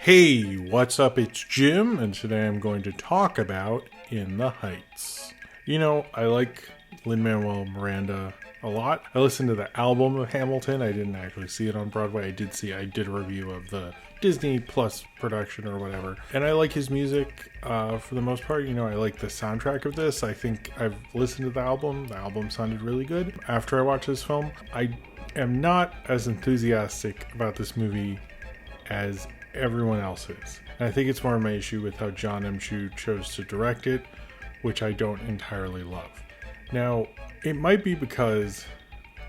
Hey, what's up? It's Jim, and today I'm going to talk about In the Heights. You know, I like Lin-Manuel Miranda a lot. I listened to the album of Hamilton. I didn't actually see it on Broadway. I did a review of the Disney Plus production or whatever. And I like his music for the most part. You know, I like the soundtrack of this. I think I've listened to the album. The album sounded really good. After I watched this film, I am not as enthusiastic about this movie as everyone else is. And I think it's more of my issue with how Jon M. Chu chose to direct it, which I don't entirely love. Now, it might be because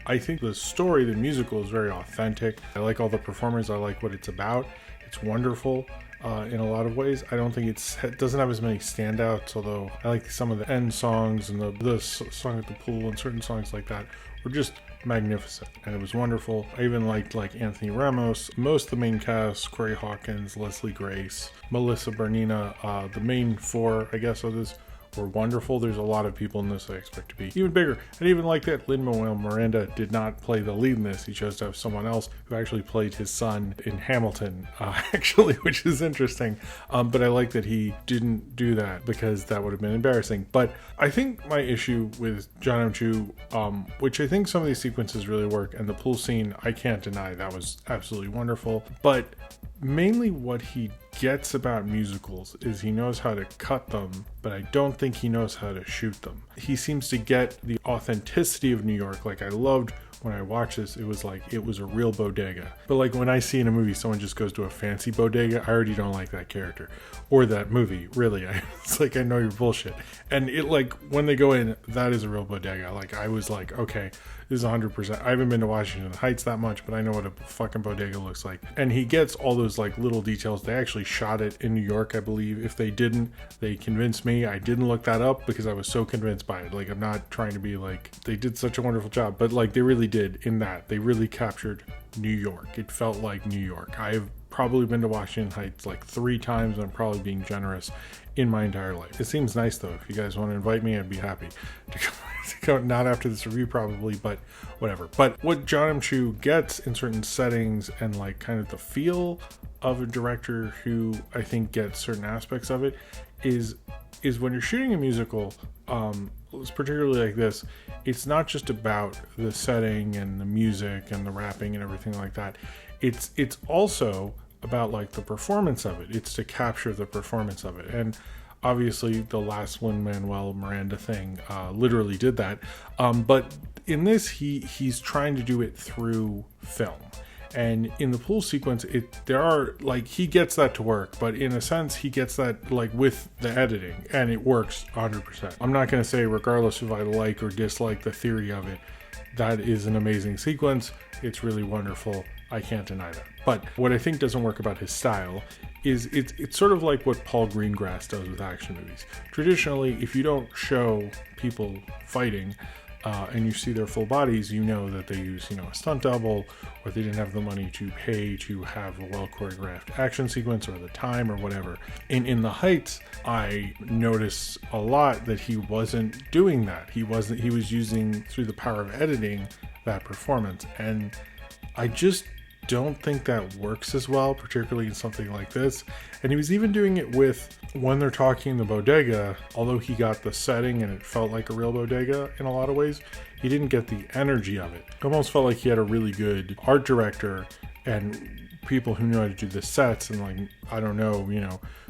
I think the story, the musical, is very authentic. I like all the performers. I like what it's about. It's wonderful in a lot of ways. I don't think it doesn't have as many standouts, although I like some of the end songs and the song at the pool and certain songs like that were just magnificent, and it was wonderful. I even liked Anthony Ramos, most of the main cast, Corey Hawkins, Leslie Grace, Melissa Bernina. The main four, I guess, of this were wonderful. There's a lot of people in this I expect to be even bigger. And even like that, Lin-Manuel Miranda did not play the lead in this. He chose to have someone else who actually played his son in Hamilton, actually, which is interesting. But I like that he didn't do that because that would have been embarrassing. But I think my issue with Jon M. Chu, which I think some of these sequences really work, and the pool scene, I can't deny that was absolutely wonderful. But mainly what he gets about musicals is he knows how to cut them, but I don't think he knows how to shoot them. He seems to get the authenticity of New York. I loved when I watched this, it was a real bodega. But when I see in a movie someone just goes to a fancy bodega, I already don't like that character or that movie, really. It's I know you're bullshit. And it when they go in, that is a real bodega. I was okay, this is 100%. I haven't been to Washington Heights that much, but I know what a fucking bodega looks like. And he gets all those little details. They actually shot it in New York, I believe. If they didn't, they convinced me. I didn't look that up because I was so convinced by it. I'm not trying to be they did such a wonderful job, but they really did in that. They really captured New York. It felt like New York. I've probably been to Washington Heights 3 times, and I'm probably being generous, in my entire life. It seems nice though. If you guys want to invite me, I'd be happy to go, not after this review probably, but whatever. But what Jon M. Chu gets in certain settings and kind of the feel of a director who I think gets certain aspects of it is when you're shooting a musical, particularly like this, it's not just about the setting and the music and the rapping and everything like that. It's also about the performance of it. It's to capture the performance of it. And obviously the last Lin-Manuel Miranda thing literally did that. But in this, he's trying to do it through film. And in the pool sequence, he gets that to work, but in a sense, he gets that with the editing, and it works 100%. I'm not going to say, regardless if I like or dislike the theory of it, that is an amazing sequence. It's really wonderful. I can't deny that. But what I think doesn't work about his style is it's sort of like what Paul Greengrass does with action movies. Traditionally, if you don't show people fighting, and you see their full bodies, you know that they use, a stunt double, or they didn't have the money to pay to have a well choreographed action sequence or the time or whatever. In the Heights, I noticed a lot that he wasn't doing that. He was using, through the power of editing, that performance. And I just don't think that works as well, particularly in something like this. And he was even doing it with, when they're talking in the bodega, although he got the setting and it felt like a real bodega in a lot of ways, he didn't get the energy of it. It almost felt like he had a really good art director and people who knew how to do the sets, and I don't know,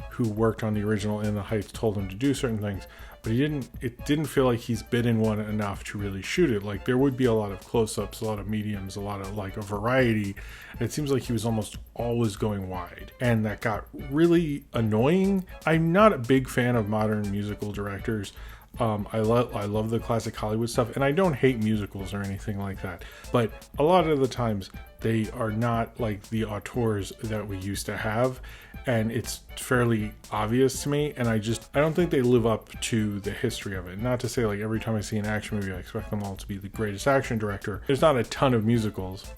who worked on the original In the Heights told him to do certain things, but it didn't feel like he's been in one enough to really shoot it. There would be a lot of close-ups, a lot of mediums, a lot of a variety, and it seems like he was almost always going wide, and that got really annoying. I'm not a big fan of modern musical directors. I love the classic Hollywood stuff, and I don't hate musicals or anything like that, but a lot of the times they are not like the auteurs that we used to have, and it's fairly obvious to me, and I don't think they live up to the history of it. Not to say every time I see an action movie I expect them all to be the greatest action director. There's not a ton of musicals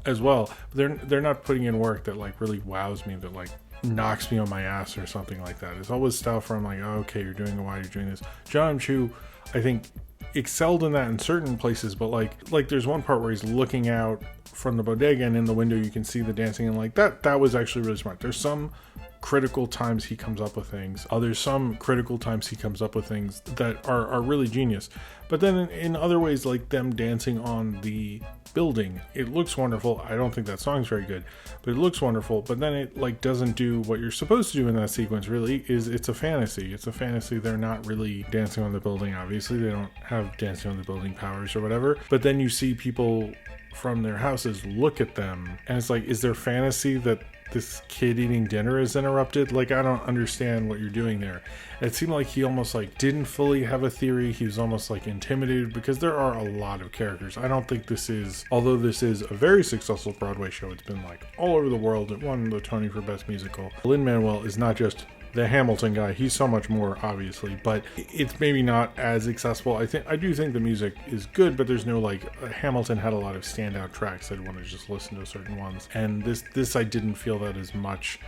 as well, but they're not putting in work that really wows me, that knocks me on my ass or something like that. It's always stuff where I'm oh, okay, you're doing it, why you're doing this. Jon M. Chu, I think, excelled in that in certain places, but like there's one part where he's looking out from the bodega, and in the window you can see the dancing, and like that was actually really smart. There's some critical times he comes up with things. There's some critical times he comes up with things that are really genius. But then in other ways, like them dancing on the building, it looks wonderful. I don't think that song's very good, but it looks wonderful. But then it like doesn't do what you're supposed to do in that sequence. Really, is it's a fantasy. It's a fantasy. They're not really dancing on the building. Obviously, they don't have dancing on the building powers or whatever. But then you see people from their houses look at them, and it's like, is there fantasy that this kid eating dinner is interrupted? Like, I don't understand what you're doing there. It seemed like he almost like didn't fully have a theory. He was almost like intimidated, because there are a lot of characters. I don't think this is, although this is a very successful Broadway show, it's been like all over the world. It won the Tony for Best Musical. Lin-Manuel is not just the Hamilton guy. He's so much more, obviously, but it's maybe not as accessible. I do think the music is good, but there's no like, Hamilton had a lot of standout tracks. I'd want to just listen to certain ones, and this I didn't feel that as much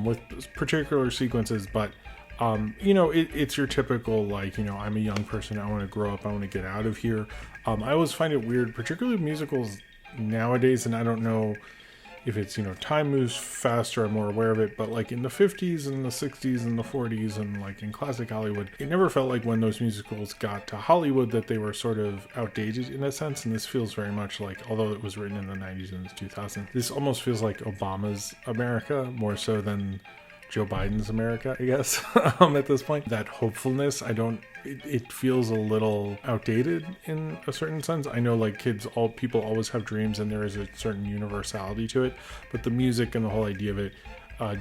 with particular sequences. But it's your typical, like, I'm a young person, I want to grow up, I want to get out of here. I always find it weird, particularly musicals nowadays, and I don't know if it's, time moves faster, I'm more aware of it, but like in the 50s and the 60s and the 40s and like in classic Hollywood, it never felt like when those musicals got to Hollywood that they were sort of outdated in a sense. And this feels very much like, although it was written in the 90s and the 2000s, this almost feels like Obama's America more so than Joe Biden's America, I guess, at this point. That hopefulness, it feels a little outdated in a certain sense. I know, like, people always have dreams, and there is a certain universality to it, but the music and the whole idea of it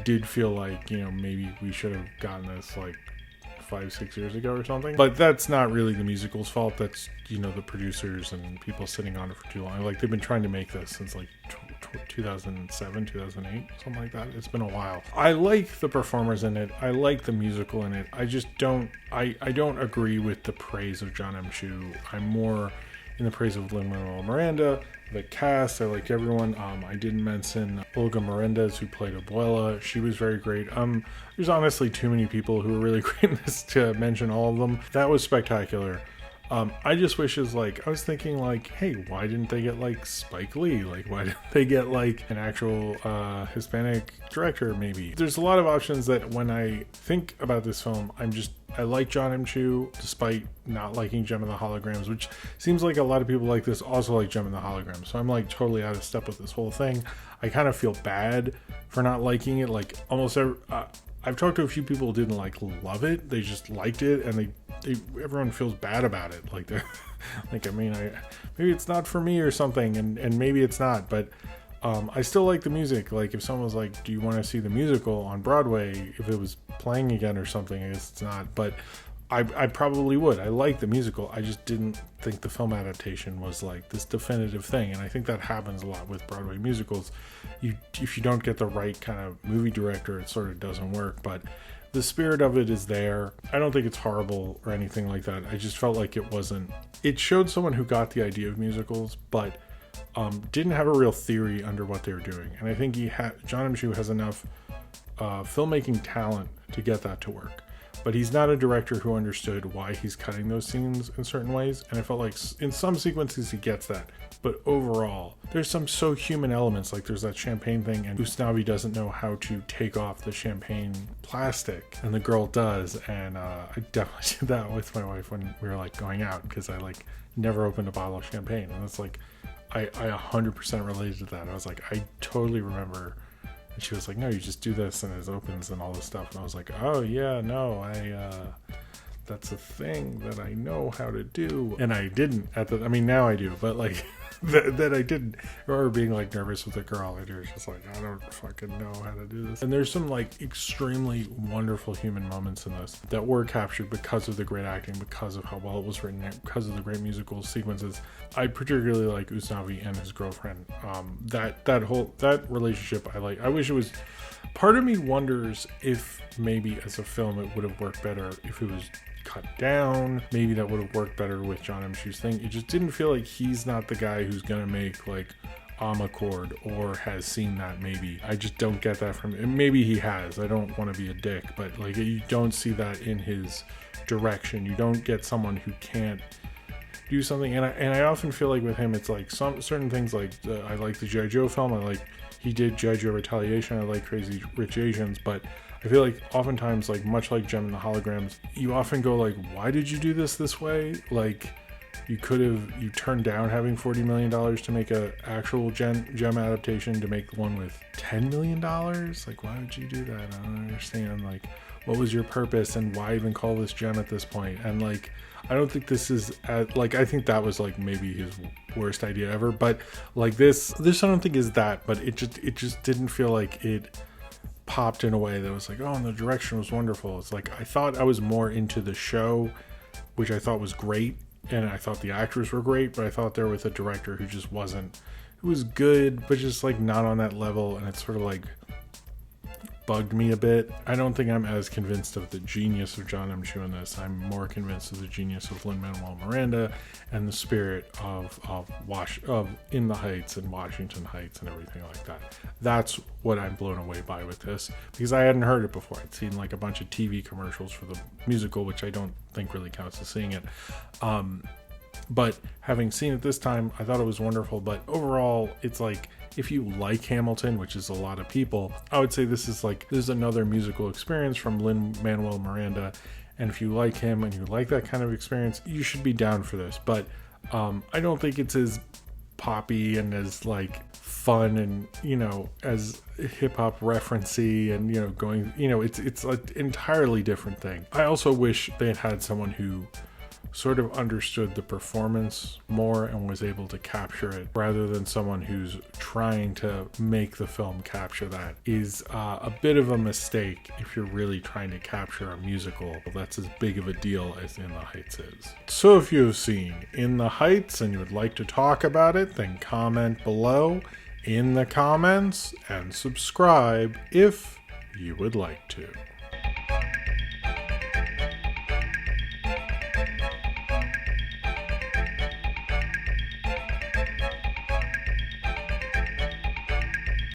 did feel like, maybe we should have gotten this, like, 5-6 years ago or something. But that's not really the musical's fault. That's, the producers and people sitting on it for too long. Like, they've been trying to make this since, like, 2007, 2008, something like that. It's been a while. I like the performers in it. I like the musical in it. I just don't, I don't agree with the praise of John M. Chu. I'm more in the praise of Lin-Manuel Miranda, the cast. I like everyone. I didn't mention Olga Merendez, who played Abuela. She was very great. There's honestly too many people who are really great in this to mention all of them. That was spectacular. I just wish I was thinking like, hey, why didn't they get like Spike Lee? Like, why didn't they get like an actual Hispanic director maybe? There's a lot of options that when I think about this film, I like John M. Chu, despite not liking Gem and the Holograms, which seems like a lot of people like this also like Gem and the Holograms. So I'm like totally out of step with this whole thing. I kind of feel bad for not liking it. Like almost I've talked to a few people who didn't like love it. They just liked it, and everyone feels bad about it. Like they're like, maybe it's not for me or something, and maybe it's not, but I still like the music. Like if someone was like, do you want to see the musical on Broadway if it was playing again or something? I guess it's not, but I probably would. I like the musical. I just didn't think the film adaptation was like this definitive thing, and I think that happens a lot with Broadway musicals. If you don't get the right kind of movie director, it sort of doesn't work, but the spirit of it is there. I don't think it's horrible or anything like that. I just felt like it showed someone who got the idea of musicals, but didn't have a real theory under what they were doing. And I think John M. Chu has enough filmmaking talent to get that to work. But he's not a director who understood why he's cutting those scenes in certain ways. And I felt like in some sequences he gets that. But overall, there's some so human elements. Like there's that champagne thing, and Usnavi doesn't know how to take off the champagne plastic, and the girl does. And I definitely did that with my wife when we were like going out, because I like never opened a bottle of champagne. And it's like, I 100% related to that. I was like, I totally remember. And she was like, no, you just do this and it opens and all this stuff. And I was like, oh yeah, no, that's a thing that I know how to do. And I didn't now I do, but like that I didn't. I remember being like nervous with a girl, and you're just like, I don't fucking know how to do this. And there's some like extremely wonderful human moments in this that were captured because of the great acting, because of how well it was written, because of the great musical sequences. I particularly like Usnavi and his girlfriend. That relationship I like. I wish it was. Part of me wonders if maybe as a film it would have worked better if it was cut down. Maybe that would have worked better with John M. Chu's thing. It just didn't feel like he's not the guy who's gonna make like Amarcord or has seen that. Maybe I just don't get that from him. Maybe he has. I don't want to be a dick, but like you don't see that in his direction. You don't get someone who can't do something. And I often feel like with him, it's like some certain things, like I like the G.I. Joe film. He did G.I. Joe Retaliation. I like Crazy Rich Asians, but I feel like oftentimes, like much like Gem and the Holograms, you often go like, why did you do this way? Like, you turned down having $40 million to make a actual Gem adaptation to make one with $10 million. Like, why would you do that? I don't understand. Like, what was your purpose, and why even call this Gem at this point? And like, I don't think this is like, I think that was like maybe his worst idea ever. But like this I don't think is that. But it just didn't feel like it popped in a way that was like, oh, and the direction was wonderful. It's like, I thought I was more into the show, which I thought was great, and I thought the actors were great, but I thought there was a director who just wasn't, who was good, but just like not on that level, and it sort of like bugged me a bit. I don't think I'm as convinced of the genius of John M. Chu in this. I'm more convinced of the genius of Lin-Manuel Miranda and the spirit of In the Heights and Washington Heights and everything like that. That's what I'm blown away by with this, because I hadn't heard it before. I'd seen like a bunch of TV commercials for the musical, which I don't think really counts as seeing it. But having seen it this time, I thought it was wonderful. But overall, it's like, if you like Hamilton, which is a lot of people, I would say this is another musical experience from Lin-Manuel Miranda. And if you like him and you like that kind of experience, you should be down for this. But I don't think it's as poppy and as like fun and, you know, as hip hop referencey and, you know, going, you know, it's an entirely different thing. I also wish they had someone who sort of understood the performance more and was able to capture it, rather than someone who's trying to make the film capture that. Is a bit of a mistake if you're really trying to capture a musical that's as big of a deal as In the Heights is. So if you have seen In the Heights and you would like to talk about it, then comment below in the comments and subscribe if you would like to.